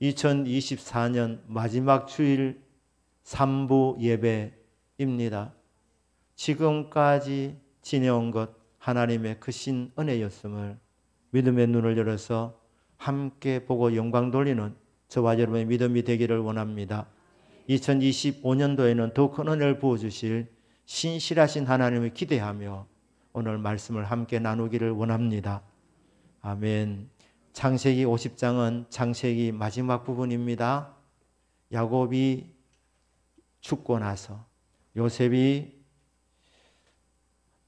2024년 마지막 주일 3부 예배입니다. 지금까지 지내온 것 하나님의 크신 은혜였음을 믿음의 눈을 열어서 함께 보고 영광 돌리는 저와 여러분의 믿음이 되기를 원합니다. 2025년도에는 더 큰 은혜를 부어주실 신실하신 하나님을 기대하며 오늘 말씀을 함께 나누기를 원합니다. 아멘. 창세기 50장은 창세기 마지막 부분입니다. 야곱이 죽고 나서 요셉이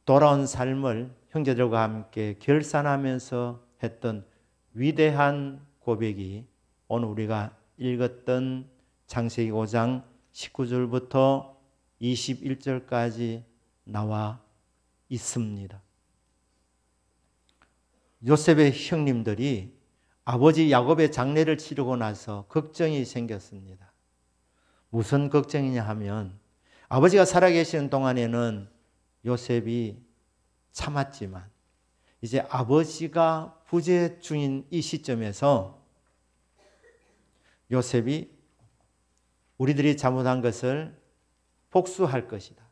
돌아온 삶을 형제들과 함께 결산하면서 했던 위대한 고백이 오늘 우리가 읽었던 창세기 5장 19절부터 21절까지 나와 있습니다. 요셉의 형님들이 아버지 야곱의 장례를 치르고 나서 걱정이 생겼습니다. 무슨 걱정이냐 하면 아버지가 살아계시는 동안에는 요셉이 참았지만 이제 아버지가 부재 중인 이 시점에서 요셉이 우리들이 잘못한 것을 복수할 것이다.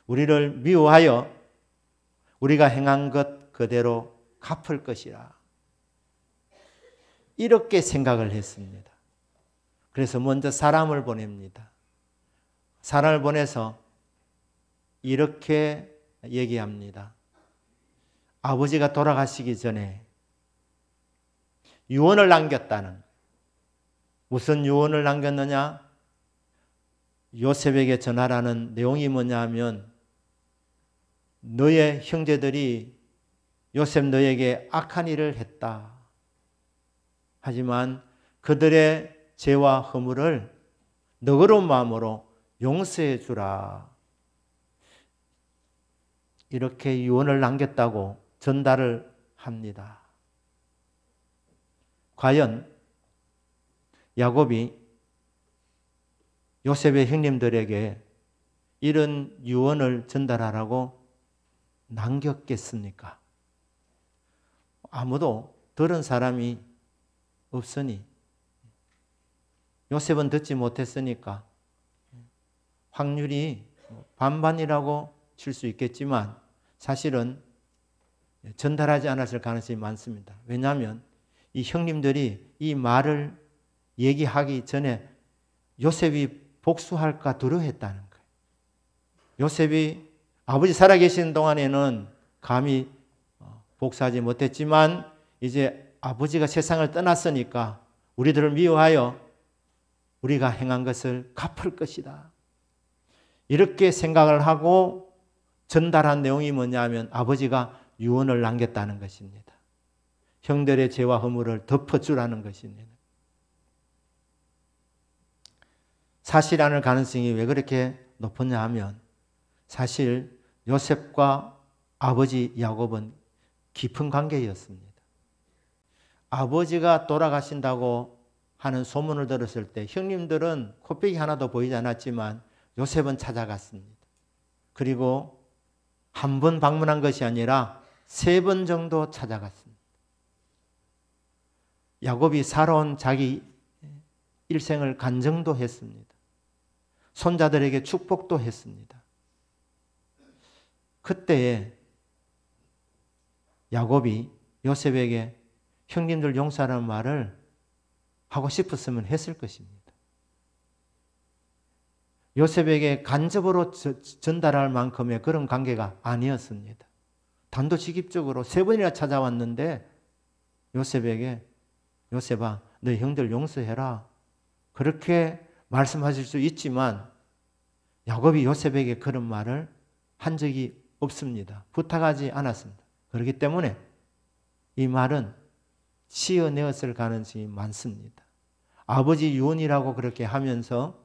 우리를 미워하여 우리가 행한 것 그대로 갚을 것이라. 이렇게 생각을 했습니다. 그래서 먼저 사람을 보냅니다. 사람을 보내서 이렇게 얘기합니다. 아버지가 돌아가시기 전에 유언을 남겼다는, 무슨 유언을 남겼느냐? 요셉에게 전하라는 내용이 뭐냐 하면 너의 형제들이 요셉 너에게 악한 일을 했다. 하지만 그들의 죄와 허물을 너그러운 마음으로 용서해 주라. 이렇게 유언을 남겼다고 전달을 합니다. 과연 야곱이 요셉의 형님들에게 이런 유언을 전달하라고 남겼겠습니까? 아무도 들은 사람이 없으니 요셉은 듣지 못했으니까 확률이 반반이라고 칠 수 있겠지만 사실은 전달하지 않았을 가능성이 많습니다. 왜냐하면 이 형님들이 이 말을 얘기하기 전에 요셉이 복수할까 두려워했다는 거예요. 요셉이 아버지 살아계시는 동안에는 감히 복수하지 못했지만 이제 아버지가 세상을 떠났으니까 우리들을 미워하여 우리가 행한 것을 갚을 것이다. 이렇게 생각을 하고 전달한 내용이 뭐냐면 아버지가 유언을 남겼다는 것입니다. 형들의 죄와 허물을 덮어주라는 것입니다. 사실 아닐 가능성이 왜 그렇게 높았냐 하면 사실 요셉과 아버지 야곱은 깊은 관계였습니다. 아버지가 돌아가신다고 하는 소문을 들었을 때 형님들은 코빼기 하나도 보이지 않았지만 요셉은 찾아갔습니다. 그리고 한 번 방문한 것이 아니라 3번 정도 찾아갔습니다. 야곱이 살아온 자기 일생을 간증도 했습니다. 손자들에게 축복도 했습니다. 그때에 야곱이 요셉에게 형님들 용서하라는 말을 하고 싶었으면 했을 것입니다. 요셉에게 간접으로 전달할 만큼의 그런 관계가 아니었습니다. 단도직입적으로 3번이나 찾아왔는데 요셉에게 요셉아 너희 형들 용서해라 그렇게 말씀하실 수 있지만 야곱이 요셉에게 그런 말을 한 적이 없습니다. 부탁하지 않았습니다. 그렇기 때문에 이 말은 지어내었을 가능성이 많습니다. 아버지 유언이라고 그렇게 하면서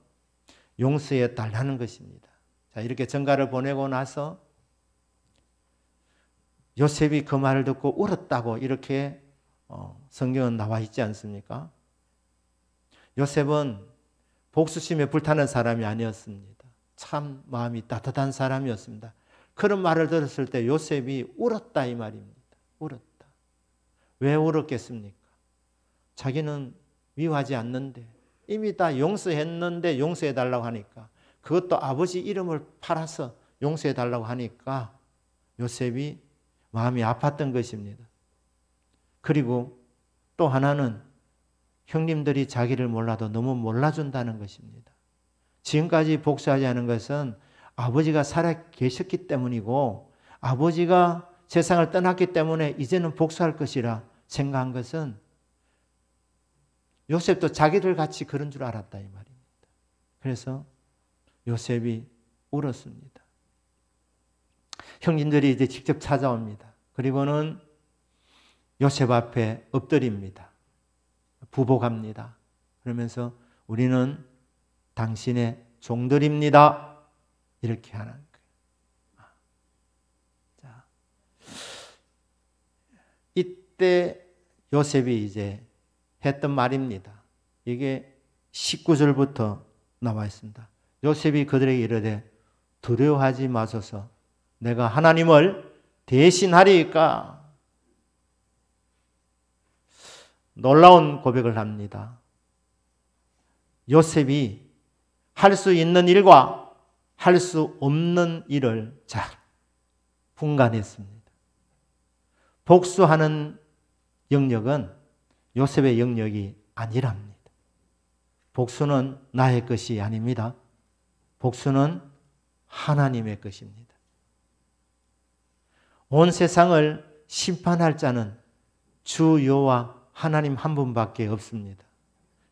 용서해 달라는 것입니다. 자, 이렇게 전가를 보내고 나서 요셉이 그 말을 듣고 울었다고 이렇게 성경은 나와 있지 않습니까? 요셉은 복수심에 불타는 사람이 아니었습니다. 참 마음이 따뜻한 사람이었습니다. 그런 말을 들었을 때 요셉이 울었다 이 말입니다. 울었다. 왜 울었겠습니까? 자기는 미워하지 않는데 이미 다 용서했는데 용서해달라고 하니까 그것도 아버지 이름을 팔아서 용서해달라고 하니까 요셉이 마음이 아팠던 것입니다. 그리고 또 하나는 형님들이 자기를 몰라도 너무 몰라준다는 것입니다. 지금까지 복수하지 않은 것은 아버지가 살아 계셨기 때문이고 아버지가 세상을 떠났기 때문에 이제는 복수할 것이라 생각한 것은 요셉도 자기들 같이 그런 줄 알았다 이 말입니다. 그래서 요셉이 울었습니다. 형님들이 이제 직접 찾아옵니다. 그리고는 요셉 앞에 엎드립니다. 부복합니다. 그러면서 우리는 당신의 종들입니다. 이렇게 하는 거예요. 자, 이때 요셉이 이제 했던 말입니다. 이게 19절부터 나와 있습니다. 요셉이 그들에게 이르되 두려워하지 마소서 내가 하나님을 대신하리이까. 놀라운 고백을 합니다. 요셉이 할 수 있는 일과 할 수 없는 일을 잘 분간했습니다. 복수하는 영역은 요셉의 영역이 아니랍니다. 복수는 나의 것이 아닙니다. 복수는 하나님의 것입니다. 온 세상을 심판할 자는 주 여호와 하나님 한 분밖에 없습니다.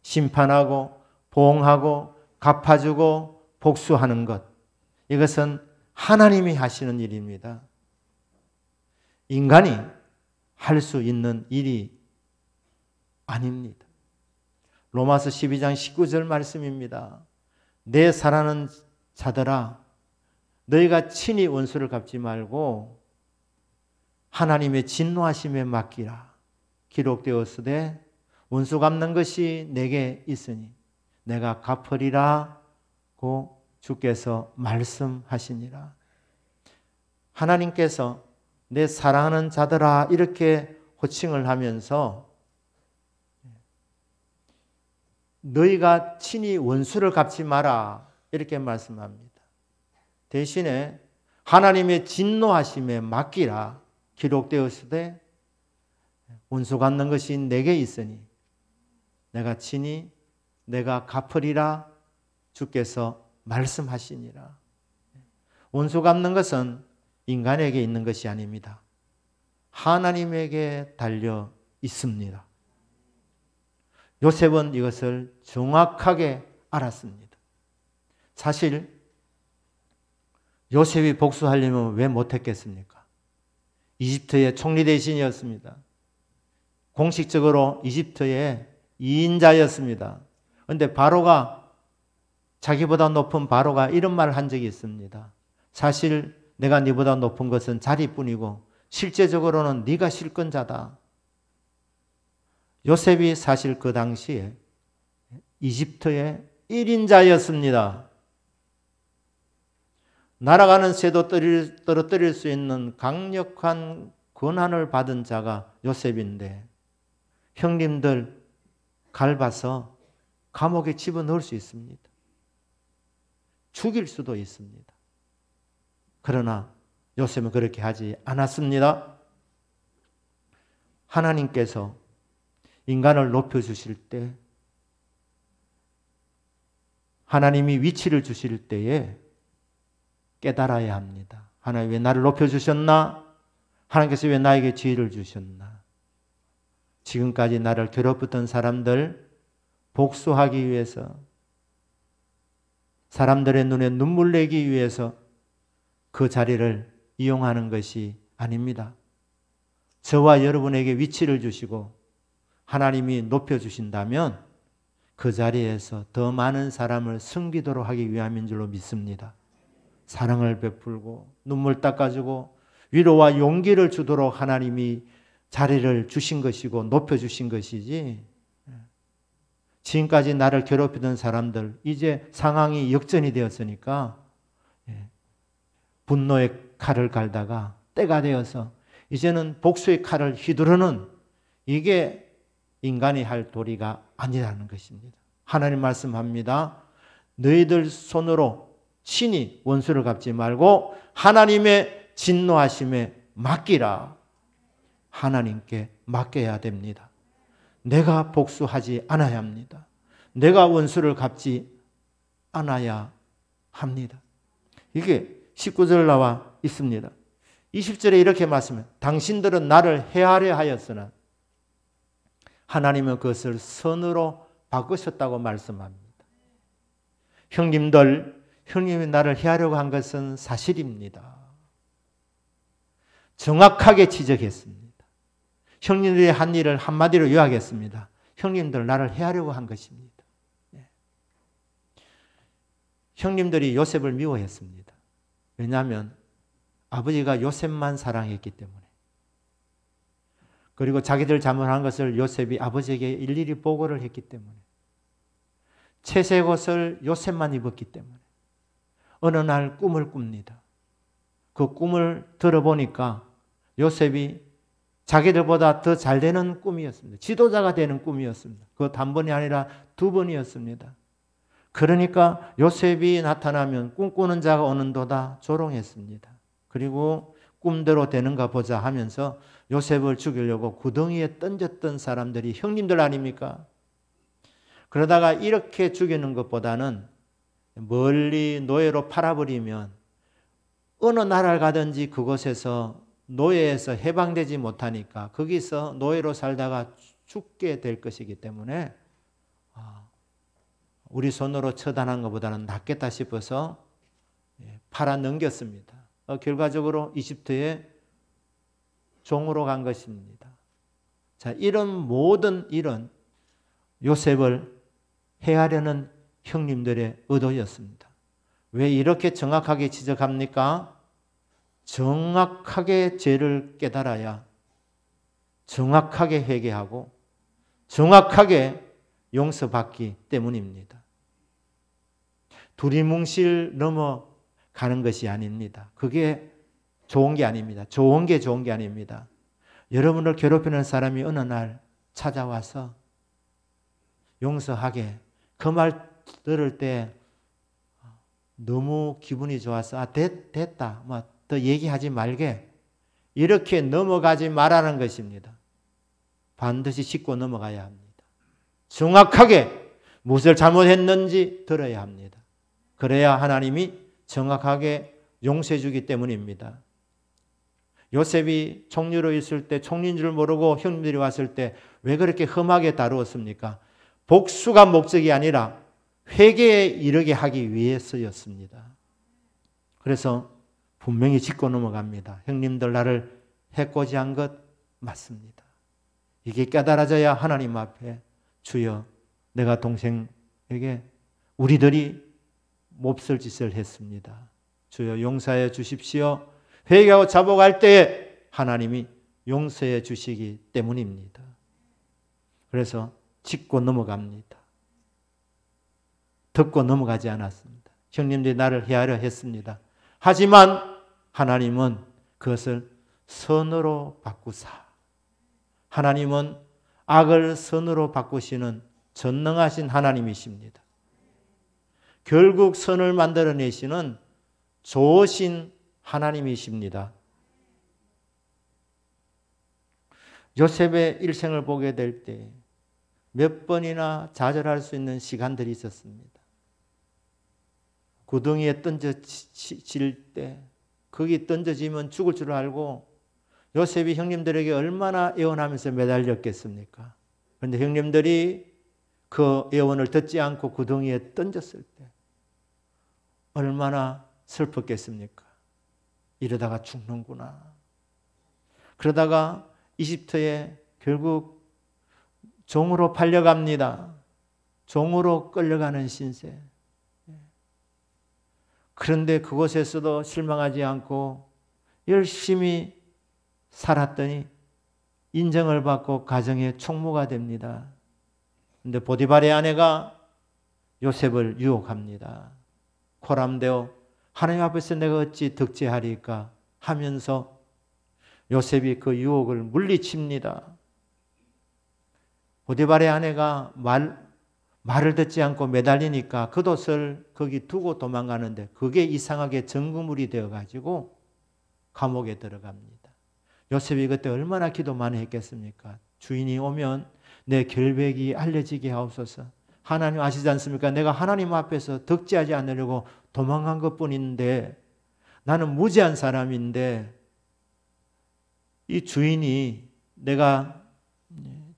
심판하고 보응하고 갚아주고 복수하는 것, 이것은 하나님이 하시는 일입니다. 인간이 할 수 있는 일이 아닙니다. 로마서 12장 19절 말씀입니다. 내 사랑하는 자들아 너희가 친히 원수를 갚지 말고 하나님의 진노하심에 맡기라. 기록되었으되 원수 갚는 것이 내게 있으니 내가 갚으리라고 주께서 말씀하시니라. 하나님께서 내 사랑하는 자들아 이렇게 호칭을 하면서 너희가 친히 원수를 갚지 마라 이렇게 말씀합니다. 대신에 하나님의 진노하심에 맡기라. 기록되었으되 원수 갚는 것이 내게 있으니 내가 친히 내가 갚으리라 주께서 말씀하시니라. 원수 갚는 것은 인간에게 있는 것이 아닙니다. 하나님에게 달려 있습니다. 요셉은 이것을 정확하게 알았습니다. 사실 요셉이 복수하려면 왜 못했겠습니까? 이집트의 총리 대신이었습니다. 공식적으로 이집트의 2인자였습니다. 그런데 바로가 자기보다 높은 바로가 이런 말을 한 적이 있습니다. 사실 내가 네보다 높은 것은 자리뿐이고 실제적으로는 네가 실권자다. 요셉이 사실 그 당시에 이집트의 1인자였습니다. 날아가는 새도 떨어뜨릴 수 있는 강력한 권한을 받은 자가 요셉인데 형님들 갈봐서 감옥에 집어넣을 수 있습니다. 죽일 수도 있습니다. 그러나 요셉은 그렇게 하지 않았습니다. 하나님께서 인간을 높여주실 때 하나님이 위치를 주실 때에 깨달아야 합니다. 하나님 왜 나를 높여주셨나? 하나님께서 왜 나에게 지혜를 주셨나? 지금까지 나를 괴롭혔던 사람들 복수하기 위해서 사람들의 눈에 눈물 내기 위해서 그 자리를 이용하는 것이 아닙니다. 저와 여러분에게 위치를 주시고 하나님이 높여주신다면 그 자리에서 더 많은 사람을 섬기도록 하기 위함인 줄로 믿습니다. 사랑을 베풀고 눈물 닦아주고 위로와 용기를 주도록 하나님이 자리를 주신 것이고 높여주신 것이지 지금까지 나를 괴롭히던 사람들 이제 상황이 역전이 되었으니까 분노의 칼을 갈다가 때가 되어서 이제는 복수의 칼을 휘두르는 이게 인간이 할 도리가 아니라는 것입니다. 하나님 말씀합니다. 너희들 손으로 친히 원수를 갚지 말고 하나님의 진노하심에 맡기라. 하나님께 맡겨야 됩니다. 내가 복수하지 않아야 합니다. 내가 원수를 갚지 않아야 합니다. 이게 19절 나와 있습니다. 20절에 이렇게 말씀해요. 당신들은 나를 해하려 하였으나 하나님은 그것을 선으로 바꾸셨다고 말씀합니다. 형님이 나를 해하려고 한 것은 사실입니다. 정확하게 지적했습니다. 형님들이 한 일을 한마디로 요약했습니다. 형님들 나를 해하려고 한 것입니다. 형님들이 요셉을 미워했습니다. 왜냐하면 아버지가 요셉만 사랑했기 때문에. 그리고 자기들 잘못한 것을 요셉이 아버지에게 일일이 보고를 했기 때문에. 채색 옷을 요셉만 입었기 때문에. 어느 날 꿈을 꿉니다. 그 꿈을 들어보니까 요셉이 자기들보다 더 잘 되는 꿈이었습니다. 지도자가 되는 꿈이었습니다. 그것 한 번이 아니라 두 번이었습니다. 그러니까 요셉이 나타나면 꿈꾸는 자가 오는도다 조롱했습니다. 그리고 꿈대로 되는가 보자 하면서 요셉을 죽이려고 구덩이에 던졌던 사람들이 형님들 아닙니까? 그러다가 이렇게 죽이는 것보다는 멀리 노예로 팔아버리면 어느 나라를 가든지 그곳에서 노예에서 해방되지 못하니까 거기서 노예로 살다가 죽게 될 것이기 때문에 우리 손으로 처단한 것보다는 낫겠다 싶어서 팔아 넘겼습니다. 결과적으로 이집트에 종으로 간 것입니다. 자, 이런 모든 일은 요셉을 해하려는 형님들의 의도였습니다. 왜 이렇게 정확하게 지적합니까? 정확하게 죄를 깨달아야 정확하게 회개하고 정확하게 용서받기 때문입니다. 두리뭉실 넘어가는 것이 아닙니다. 그게 좋은 게 아닙니다. 좋은 게 아닙니다. 여러분을 괴롭히는 사람이 어느 날 찾아와서 용서하게 그 말 들을 때 너무 기분이 좋아서 됐다 뭐 더 얘기하지 말게 이렇게 넘어가지 말라는 것입니다. 반드시 짚고 넘어가야 합니다. 정확하게 무엇을 잘못했는지 들어야 합니다. 그래야 하나님이 정확하게 용서해 주기 때문입니다. 요셉이 총리로 있을 때 총리인 줄 모르고 형님들이 왔을 때 왜 그렇게 험하게 다루었습니까? 복수가 목적이 아니라 회개에 이르게 하기 위해서였습니다. 그래서 분명히 짚고 넘어갑니다. 형님들 나를 해코지한 것 맞습니다. 이게 깨달아져야 하나님 앞에 주여 내가 동생에게 우리들이 몹쓸 짓을 했습니다. 주여 용서해 주십시오. 회개하고 자복할 때에 하나님이 용서해 주시기 때문입니다. 그래서 짚고 넘어갑니다. 듣고 넘어가지 않았습니다. 형님들이 나를 해하려 했습니다. 하지만 하나님은 그것을 선으로 바꾸사. 하나님은 악을 선으로 바꾸시는 전능하신 하나님이십니다. 결국 선을 만들어내시는 좋으신 하나님이십니다. 요셉의 일생을 보게 될 때 몇 번이나 좌절할 수 있는 시간들이 있었습니다. 구덩이에 던져질 때 거기 던져지면 죽을 줄 알고 요셉이 형님들에게 얼마나 애원하면서 매달렸겠습니까? 그런데 형님들이 그 애원을 듣지 않고 구덩이에 던졌을 때 얼마나 슬펐겠습니까? 이러다가 죽는구나. 그러다가 이집트에 결국 종으로 팔려갑니다. 종으로 끌려가는 신세. 그런데 그곳에서도 실망하지 않고 열심히 살았더니 인정을 받고 가정의 총무가 됩니다. 그런데 보디발의 아내가 요셉을 유혹합니다. 코람되어 하나님 앞에서 내가 어찌 득제하리까 하면서 요셉이 그 유혹을 물리칩니다. 보디발의 아내가 말을 듣지 않고 매달리니까 겉옷을 거기 두고 도망가는데 그게 이상하게 증거물이 되어가지고 감옥에 들어갑니다. 요셉이 그때 얼마나 기도 많이 했겠습니까? 주인이 오면 내 결백이 알려지게 하옵소서. 하나님 아시지 않습니까? 내가 하나님 앞에서 덕지하지 않으려고 도망간 것뿐인데 나는 무지한 사람인데 이 주인이 내가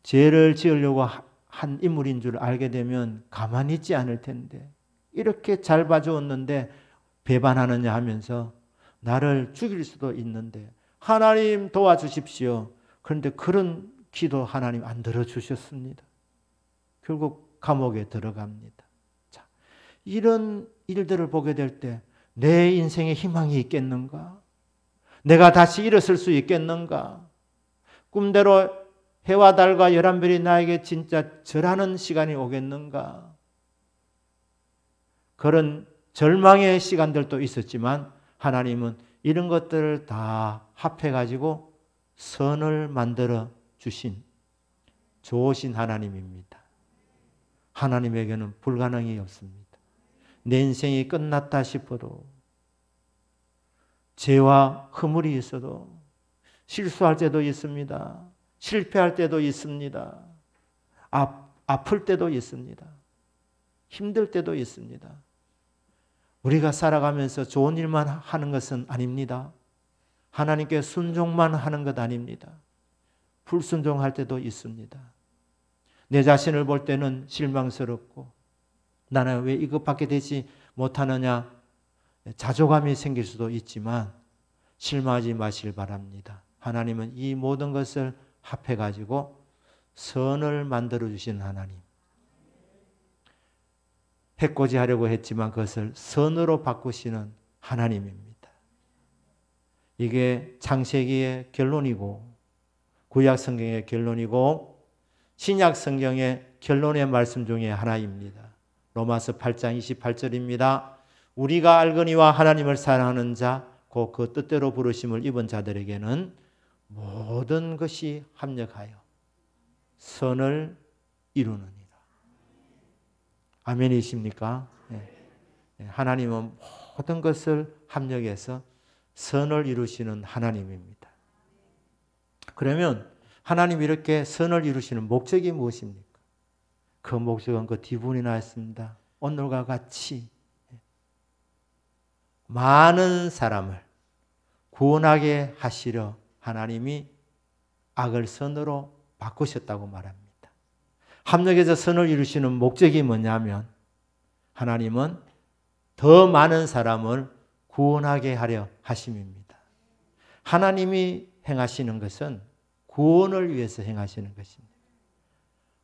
죄를 지으려고 한 인물인 줄 알게 되면 가만히 있지 않을 텐데 이렇게 잘 봐주었는데 배반하느냐 하면서 나를 죽일 수도 있는데 하나님 도와주십시오. 그런데 그런 기도 하나님 안 들어주셨습니다. 결국 감옥에 들어갑니다. 자, 이런 일들을 보게 될 때 내 인생에 희망이 있겠는가? 내가 다시 일어설 수 있겠는가? 꿈대로 해와 달과 11별이 나에게 진짜 절하는 시간이 오겠는가? 그런 절망의 시간들도 있었지만 하나님은 이런 것들을 다 합해가지고 선을 만들어 주신 좋으신 하나님입니다. 하나님에게는 불가능이 없습니다. 내 인생이 끝났다 싶어도 죄와 허물이 있어도 실수할 때도 있습니다. 실패할 때도 있습니다. 아플 때도 있습니다. 힘들 때도 있습니다. 우리가 살아가면서 좋은 일만 하는 것은 아닙니다. 하나님께 순종만 하는 것 아닙니다. 불순종할 때도 있습니다. 내 자신을 볼 때는 실망스럽고 나는 왜 이것밖에 되지 못하느냐 자조감이 생길 수도 있지만 실망하지 마시길 바랍니다. 하나님은 이 모든 것을 합해가지고 선을 만들어 주신 하나님. 해코지 하려고 했지만 그것을 선으로 바꾸시는 하나님입니다. 이게 창세기의 결론이고 구약 성경의 결론이고 신약 성경의 결론의 말씀 중에 하나입니다. 로마서 8장 28절입니다. 우리가 알거니와 하나님을 사랑하는 자 곧 그 뜻대로 부르심을 입은 자들에게는 모든 것이 합력하여 선을 이루느니라. 아멘이십니까? 네. 하나님은 모든 것을 합력해서 선을 이루시는 하나님입니다. 그러면 하나님이 이렇게 선을 이루시는 목적이 무엇입니까? 그 목적은 그 뒷부분에 나와 있습니다. 오늘과 같이 많은 사람을 구원하게 하시려 하나님이 악을 선으로 바꾸셨다고 말합니다. 합력해서 선을 이루시는 목적이 뭐냐면 하나님은 더 많은 사람을 구원하게 하려 하심입니다. 하나님이 행하시는 것은 구원을 위해서 행하시는 것입니다.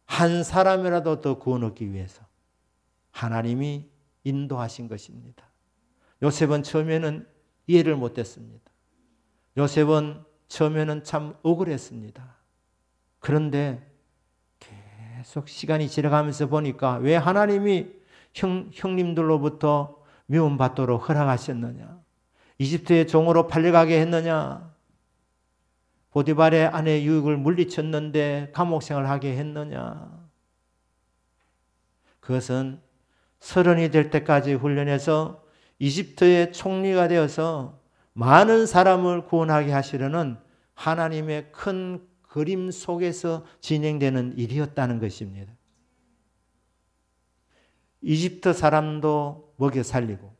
한 사람이라도 더 구원 얻기 위해서 하나님이 인도하신 것입니다. 요셉은 처음에는 이해를 못했습니다. 요셉은 처음에는 참 억울했습니다. 그런데 계속 시간이 지나가면서 보니까 왜 하나님이 형님들로부터 미움받도록 허락하셨느냐? 이집트의 종으로 팔려가게 했느냐? 보디발의 아내 유익을 물리쳤는데 감옥생활을 하게 했느냐? 그것은 30이 될 때까지 훈련해서 이집트의 총리가 되어서 많은 사람을 구원하게 하시려는 하나님의 큰 그림 속에서 진행되는 일이었다는 것입니다. 이집트 사람도 먹여 살리고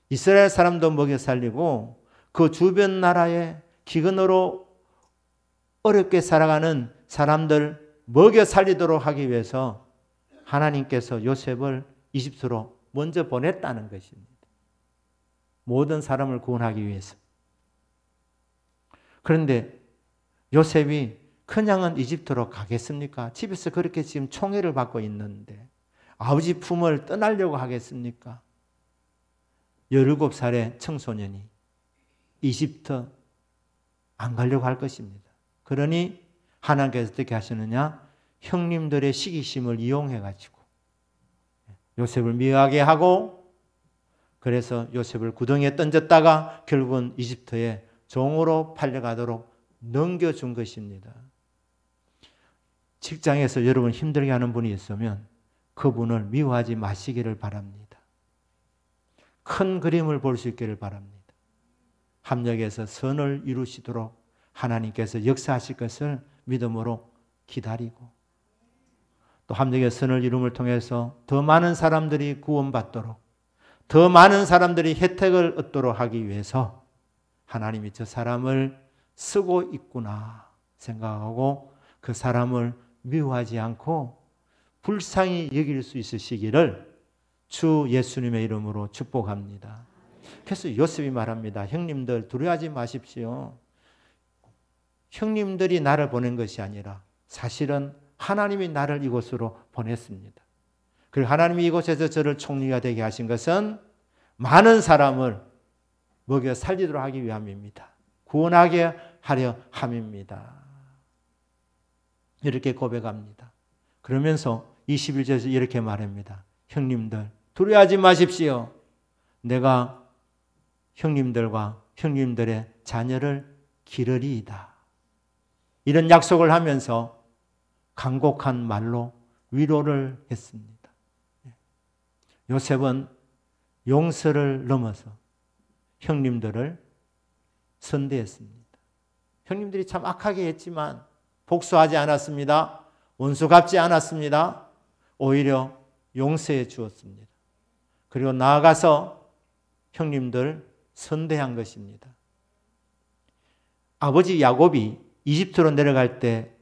이스라엘 사람도 먹여 살리고 그 주변 나라의 기근으로 어렵게 살아가는 사람들 먹여 살리도록 하기 위해서 하나님께서 요셉을 이집트로 먼저 보냈다는 것입니다. 모든 사람을 구원하기 위해서. 그런데 요셉이 그냥은 이집트로 가겠습니까? 집에서 그렇게 지금 총애를 받고 있는데 아버지 품을 떠나려고 하겠습니까? 17살의 청소년이 이집트 안 가려고 할 것입니다. 그러니 하나님께서 어떻게 하시느냐? 형님들의 시기심을 이용해가지고 요셉을 미워하게 하고 그래서 요셉을 구덩이에 던졌다가 결국은 이집트에 종으로 팔려가도록 넘겨준 것입니다. 직장에서 여러분 힘들게 하는 분이 있으면 그분을 미워하지 마시기를 바랍니다. 큰 그림을 볼 수 있기를 바랍니다. 합력해서 선을 이루시도록 하나님께서 역사하실 것을 믿음으로 기다리고 또 합력의 선을 이룸을 통해서 더 많은 사람들이 구원받도록 더 많은 사람들이 혜택을 얻도록 하기 위해서 하나님이 저 사람을 쓰고 있구나 생각하고 그 사람을 미워하지 않고 불쌍히 여길 수 있으시기를 주 예수님의 이름으로 축복합니다. 그래서 요셉이 말합니다. 형님들 두려워하지 마십시오. 형님들이 나를 보낸 것이 아니라 사실은 하나님이 나를 이곳으로 보냈습니다. 그리고 하나님이 이곳에서 저를 총리가 되게 하신 것은 많은 사람을 먹여 살리도록 하기 위함입니다. 구원하게 하려 함입니다. 이렇게 고백합니다. 그러면서 21절에서 이렇게 말합니다. 형님들 두려워하지 마십시오. 내가 형님들과 형님들의 자녀를 기르리이다. 이런 약속을 하면서 간곡한 말로 위로를 했습니다. 요셉은 용서를 넘어서 형님들을 선대했습니다. 형님들이 참 악하게 했지만 복수하지 않았습니다. 원수 갚지 않았습니다. 오히려 용서해 주었습니다. 그리고 나아가서 형님들 선대한 것입니다. 아버지 야곱이 이집트로 내려갈 때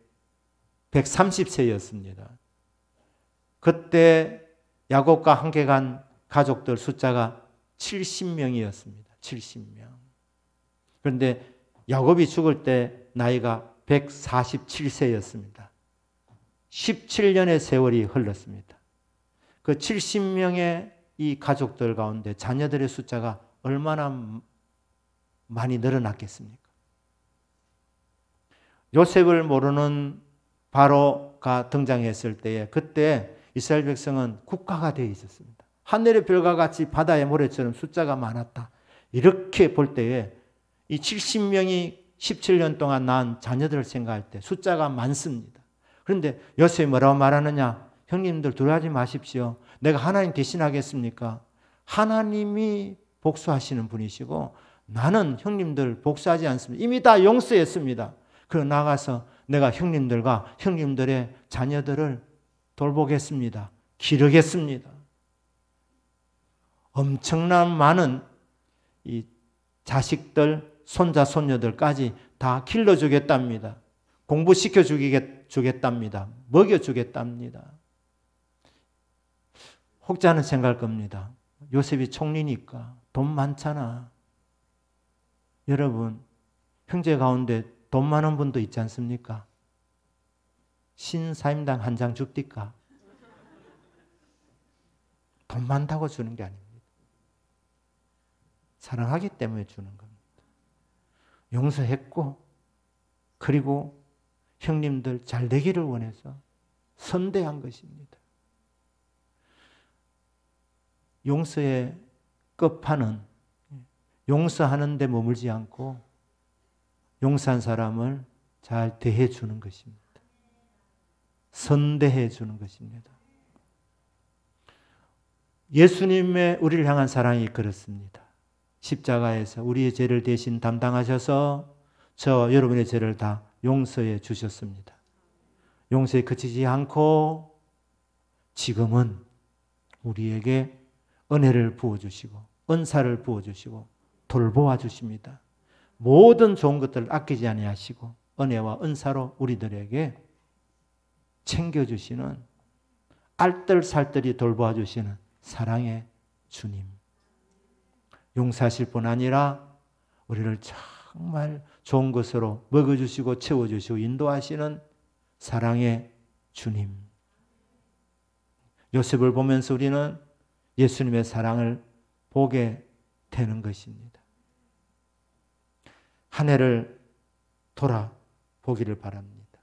130세였습니다. 그때 야곱과 함께 간 가족들 숫자가 70명이었습니다. 70명. 그런데 야곱이 죽을 때 나이가 147세였습니다. 17년의 세월이 흘렀습니다. 그 70명의 이 가족들 가운데 자녀들의 숫자가 얼마나 많이 늘어났겠습니까? 요셉을 모르는 바로가 등장했을 때에 그때 이스라엘 백성은 국가가 되어 있었습니다. 하늘의 별과 같이 바다의 모래처럼 숫자가 많았다. 이렇게 볼 때에 이 70명이 17년 동안 낳은 자녀들을 생각할 때 숫자가 많습니다. 그런데 요셉이 뭐라고 말하느냐? 형님들 두려워하지 마십시오. 내가 하나님 대신하겠습니까? 하나님이 복수하시는 분이시고 나는 형님들 복수하지 않습니다. 이미 다 용서했습니다. 그러 나가서 내가 형님들과 형님들의 자녀들을 돌보겠습니다. 기르겠습니다. 엄청난 많은 이 자식들, 손자, 손녀들까지 다 길러주겠답니다. 공부시켜주겠답니다. 먹여주겠답니다. 혹자는 생각할 겁니다. 요셉이 총리니까 돈 많잖아. 여러분, 형제 가운데 돈 많은 분도 있지 않습니까? 신사임당 한 장 줍디까? 돈 많다고 주는 게 아닙니다. 사랑하기 때문에 주는 겁니다. 용서했고 그리고 형님들 잘 되기를 원해서 선대한 것입니다. 용서의 끝판은 용서하는 데 머물지 않고 용서한 사람을 잘 대해 주는 것입니다. 선대해 주는 것입니다. 예수님의 우리를 향한 사랑이 그렇습니다. 십자가에서 우리의 죄를 대신 담당하셔서 저와 여러분의 죄를 다 용서해 주셨습니다. 용서에 그치지 않고 지금은 우리에게 은혜를 부어주시고 은사를 부어주시고 돌보아 주십니다. 모든 좋은 것들을 아끼지 아니하시고 은혜와 은사로 우리들에게 챙겨주시는 알뜰살뜰히 돌보아 주시는 사랑의 주님. 용서하실 뿐 아니라 우리를 정말 좋은 것으로 먹여주시고 채워주시고 인도하시는 사랑의 주님. 요셉을 보면서 우리는 예수님의 사랑을 보게 되는 것입니다. 한 해를 돌아보기를 바랍니다.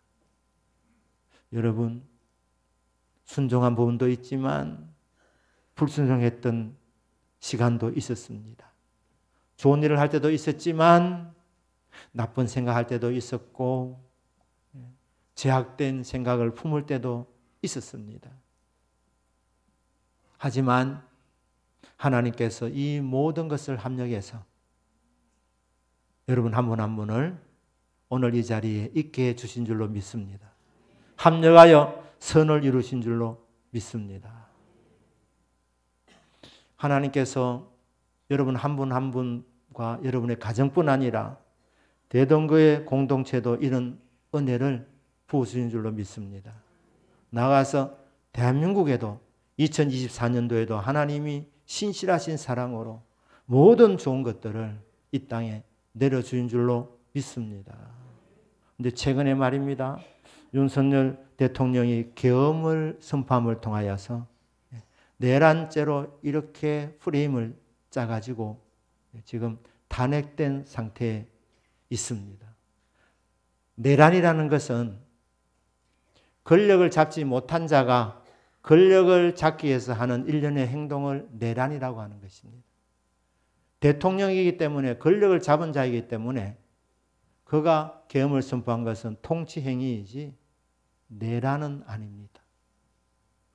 여러분, 순종한 부분도 있지만 불순종했던 시간도 있었습니다. 좋은 일을 할 때도 있었지만 나쁜 생각할 때도 있었고 제약된 생각을 품을 때도 있었습니다. 하지만 하나님께서 이 모든 것을 합력해서 여러분 한 분 한 분을 오늘 이 자리에 있게 해주신 줄로 믿습니다. 합력하여 선을 이루신 줄로 믿습니다. 하나님께서 여러분 한 분 한 분과 여러분의 가정뿐 아니라 대동교회 공동체도 이런 은혜를 부어주신 줄로 믿습니다. 나가서 대한민국에도 2024년도에도 하나님이 신실하신 사랑으로 모든 좋은 것들을 이 땅에 내려주신 줄로 믿습니다. 그런데 최근에 말입니다. 윤석열 대통령이 계엄을 선포함을 통하여서 내란죄로 이렇게 프레임을 짜가지고 지금 탄핵된 상태에 있습니다. 내란이라는 것은 권력을 잡지 못한 자가 권력을 잡기 위해서 하는 일련의 행동을 내란이라고 하는 것입니다. 대통령이기 때문에 권력을 잡은 자이기 때문에 그가 계엄을 선포한 것은 통치행위이지 내란은 아닙니다.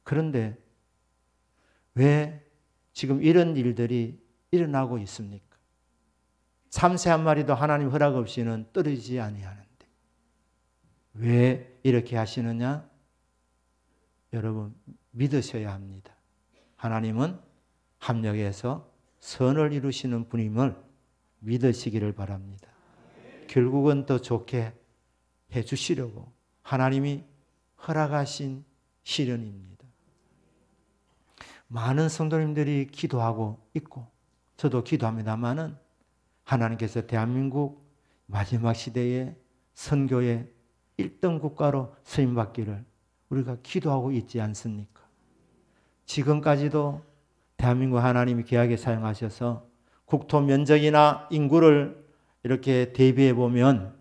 그런데 왜 지금 이런 일들이 일어나고 있습니까? 참새 한 마리도 하나님 허락 없이는 떨어지지 아니하는데 왜 이렇게 하시느냐? 여러분 믿으셔야 합니다. 하나님은 합력해서 선을 이루시는 분임을 믿으시기를 바랍니다. 결국은 더 좋게 해주시려고 하나님이 허락하신 시련입니다. 많은 성도님들이 기도하고 있고 저도 기도합니다마는 하나님께서 대한민국 마지막 시대에 선교의 1등 국가로 쓰임받기를 우리가 기도하고 있지 않습니까? 지금까지도 대한민국 하나님이 귀하게 사용하셔서 국토 면적이나 인구를 이렇게 대비해 보면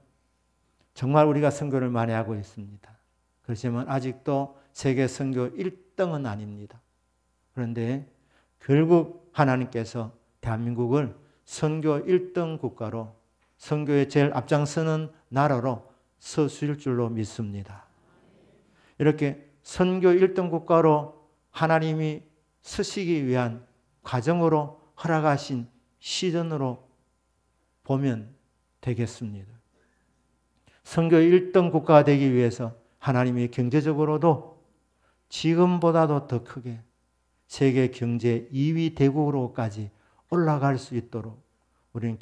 정말 우리가 선교를 많이 하고 있습니다. 그렇지만 아직도 세계 선교 1등은 아닙니다. 그런데 결국 하나님께서 대한민국을 선교 1등 국가로 선교에 제일 앞장서는 나라로 서실 줄로 믿습니다. 이렇게 선교 1등 국가로 하나님이 서시기 위한 과정으로 허락하신 시전으로 보면 되겠습니다. 선교 1등 국가가 되기 위해서 하나님이 경제적으로도 지금보다도 더 크게 세계 경제 2위 대국으로까지 올라갈 수 있도록 우리는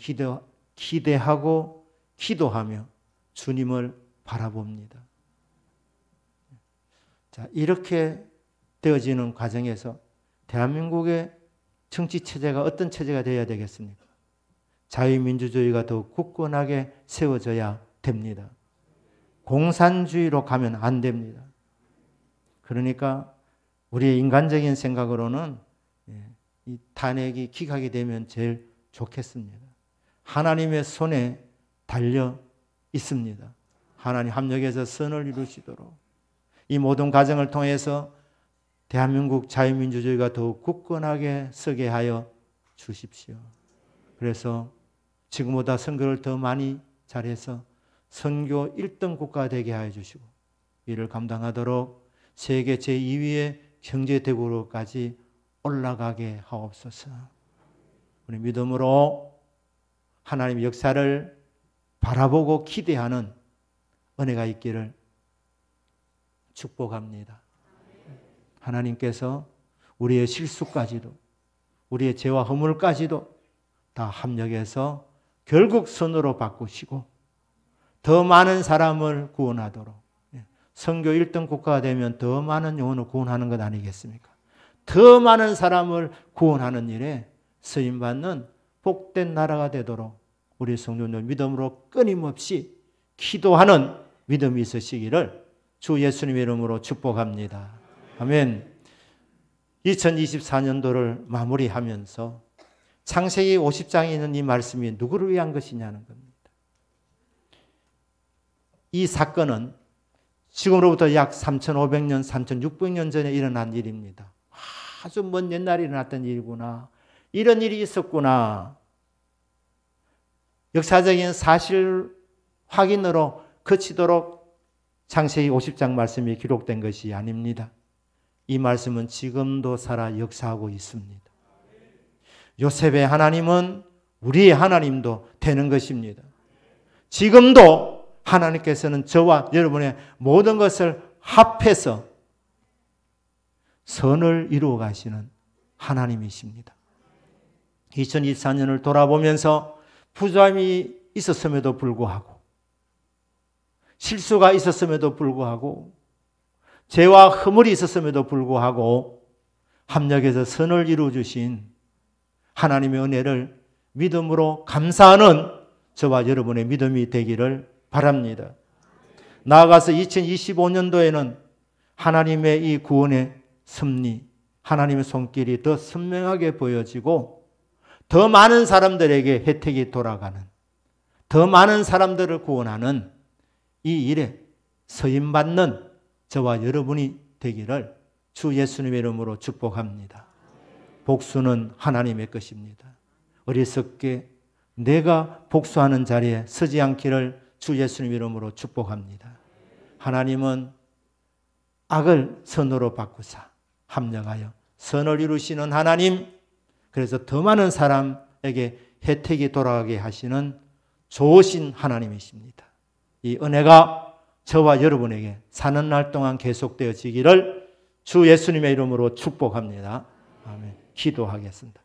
기대하고 기도하며 주님을 바라봅니다. 자, 이렇게 되어지는 과정에서 대한민국의 정치 체제가 어떤 체제가 되어야 되겠습니까? 자유민주주의가 더욱 굳건하게 세워져야 됩니다. 공산주의로 가면 안 됩니다. 그러니까 우리의 인간적인 생각으로는 이 탄핵이 기각이 되면 제일 좋겠습니다. 하나님의 손에 달려 있습니다. 하나님 합력해서 선을 이루시도록 이 모든 과정을 통해서 대한민국 자유민주주의가 더욱 굳건하게 서게 하여 주십시오. 그래서 지금보다 선교를 더 많이 잘해서 선교 1등 국가 되게 하여 주시고 이를 감당하도록 세계 제2위의 경제대국으로까지 올라가게 하옵소서. 우리 믿음으로 하나님의 역사를 바라보고 기대하는 은혜가 있기를 축복합니다. 하나님께서 우리의 실수까지도 우리의 죄와 허물까지도 다 합력해서 결국 선으로 바꾸시고 더 많은 사람을 구원하도록 선교 1등 국가가 되면 더 많은 영혼을 구원하는 것 아니겠습니까? 더 많은 사람을 구원하는 일에 쓰임받는 복된 나라가 되도록 우리 성도들 믿음으로 끊임없이 기도하는 믿음이 있으시기를 주 예수님의 이름으로 축복합니다. 아멘. 2024년도를 마무리하면서 창세기 50장에 있는 이 말씀이 누구를 위한 것이냐는 겁니다. 이 사건은 지금으로부터 약 3,500년, 3,600년 전에 일어난 일입니다. 아주 먼 옛날에 일어났던 일이구나. 이런 일이 있었구나. 역사적인 사실 확인으로 그치도록 창세기 50장 말씀이 기록된 것이 아닙니다. 이 말씀은 지금도 살아 역사하고 있습니다. 요셉의 하나님은 우리의 하나님도 되는 것입니다. 지금도 하나님께서는 저와 여러분의 모든 것을 합해서 선을 이루어 가시는 하나님이십니다. 2024년을 돌아보면서 부조함이 있었음에도 불구하고, 실수가 있었음에도 불구하고, 죄와 허물이 있었음에도 불구하고 합력해서 선을 이루어 주신 하나님의 은혜를 믿음으로 감사하는 저와 여러분의 믿음이 되기를 바랍니다. 나아가서 2025년도에는 하나님의 이 구원의 섭리, 하나님의 손길이 더 선명하게 보여지고 더 많은 사람들에게 혜택이 돌아가는, 더 많은 사람들을 구원하는 이 일에 서임받는 저와 여러분이 되기를 주 예수님의 이름으로 축복합니다. 복수는 하나님의 것입니다. 어리석게 내가 복수하는 자리에 서지 않기를 주 예수님 이름으로 축복합니다. 하나님은 악을 선으로 바꾸사 합력하여 선을 이루시는 하나님, 그래서 더 많은 사람에게 혜택이 돌아가게 하시는 좋으신 하나님이십니다. 이 은혜가 저와 여러분에게 사는 날 동안 계속되어지기를 주 예수님의 이름으로 축복합니다. 아멘. 기도하겠습니다.